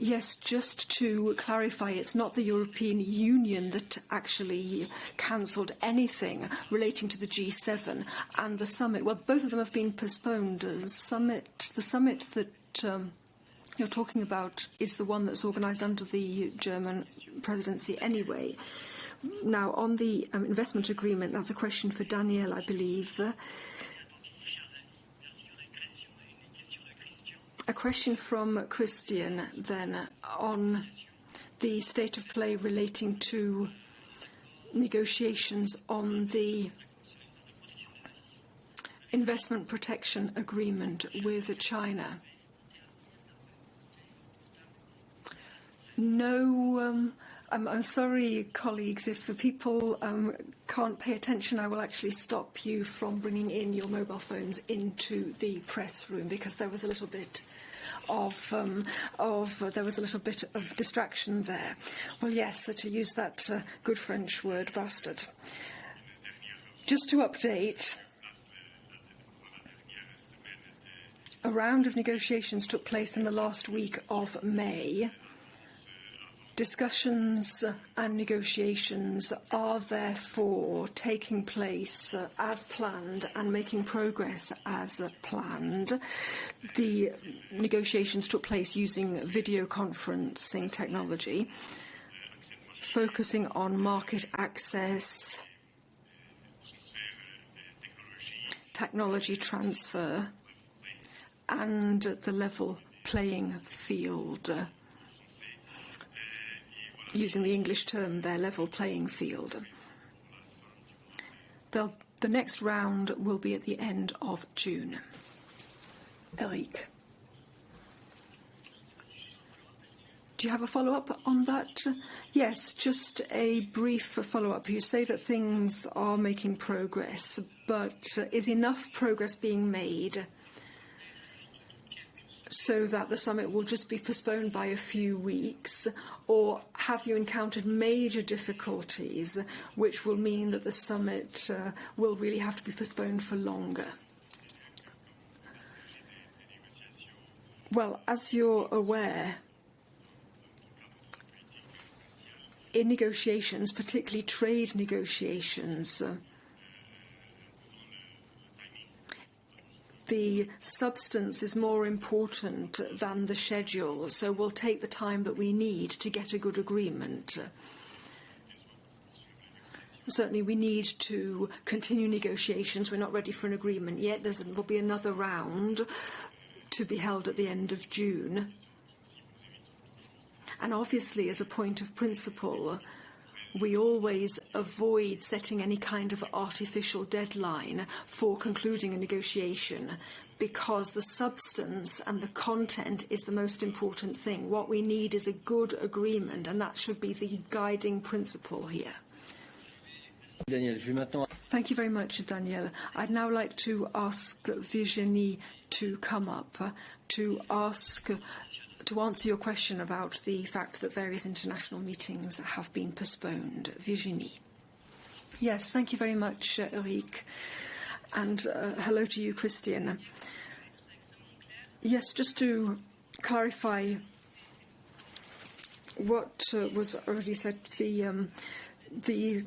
Yes, just to clarify, it's not the European Union that actually cancelled anything relating to the G7 and the summit. Well, both of them have been postponed. The summit that you're talking about is the one that's organised under the German presidency anyway. Now, on the investment agreement, that's a question for Daniel, I believe. A question from Christian, then, on the state of play relating to negotiations on the investment protection agreement with China. No, I'm sorry, colleagues, if people can't pay attention, I will actually stop you from bringing in your mobile phones into the press room, because there was a little bit of distraction there. Well, yes, so to use that good French word, bastard. Just to update, a round of negotiations took place in the last week of May. Discussions and negotiations are therefore taking place as planned and making progress as planned. The negotiations took place using video conferencing technology, focusing on market access, technology transfer, and the level playing field. Using the English term, their level playing field. The next round will be at the end of June. Eric. Do you have a follow-up on that? Yes, just a brief follow-up. You say that things are making progress, but is enough progress being made so that the summit will just be postponed by a few weeks, or have you encountered major difficulties which will mean that the summit will really have to be postponed for longer? Well, as you're aware, in negotiations, particularly trade negotiations, the substance is more important than the schedule, so we'll take the time that we need to get a good agreement. Certainly we need to continue negotiations. We're not ready for an agreement yet. There'll be another round to be held at the end of June. And obviously, as a point of principle, we always avoid setting any kind of artificial deadline for concluding a negotiation, because the substance and the content is the most important thing. What we need is a good agreement, and that should be the guiding principle here. Thank you very much, Daniel. I'd now like to ask Virginie to come up to answer your question about the fact that various international meetings have been postponed. Virginie. Yes, thank you very much, Eric. And hello to you, Christian. Yes, just to clarify what was already said, the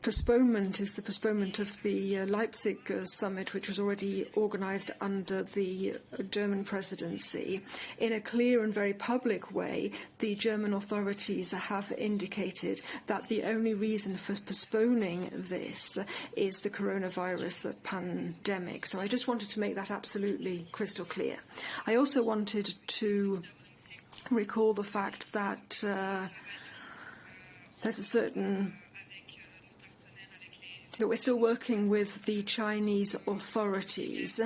postponement is the postponement of the Leipzig summit, which was already organised under the German presidency. In a clear and very public way, the German authorities have indicated that the only reason for postponing this is the coronavirus pandemic. So I just wanted to make that absolutely crystal clear. I also wanted to recall the fact that there's a certain that we're still working with the Chinese authorities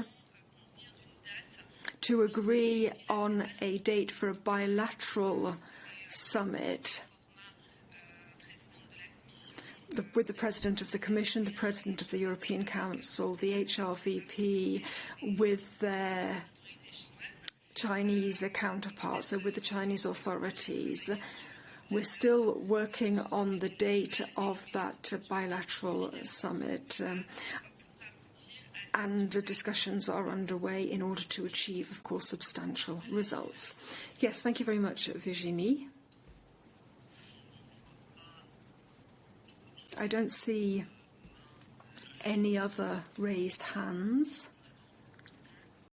to agree on a date for a bilateral summit with the President of the Commission, the President of the European Council, the HRVP, with their Chinese counterparts, so with the Chinese authorities. We're still working on the date of that bilateral summit. and discussions are underway in order to achieve, of course, substantial results. Yes, thank you very much, Virginie. I don't see any other raised hands.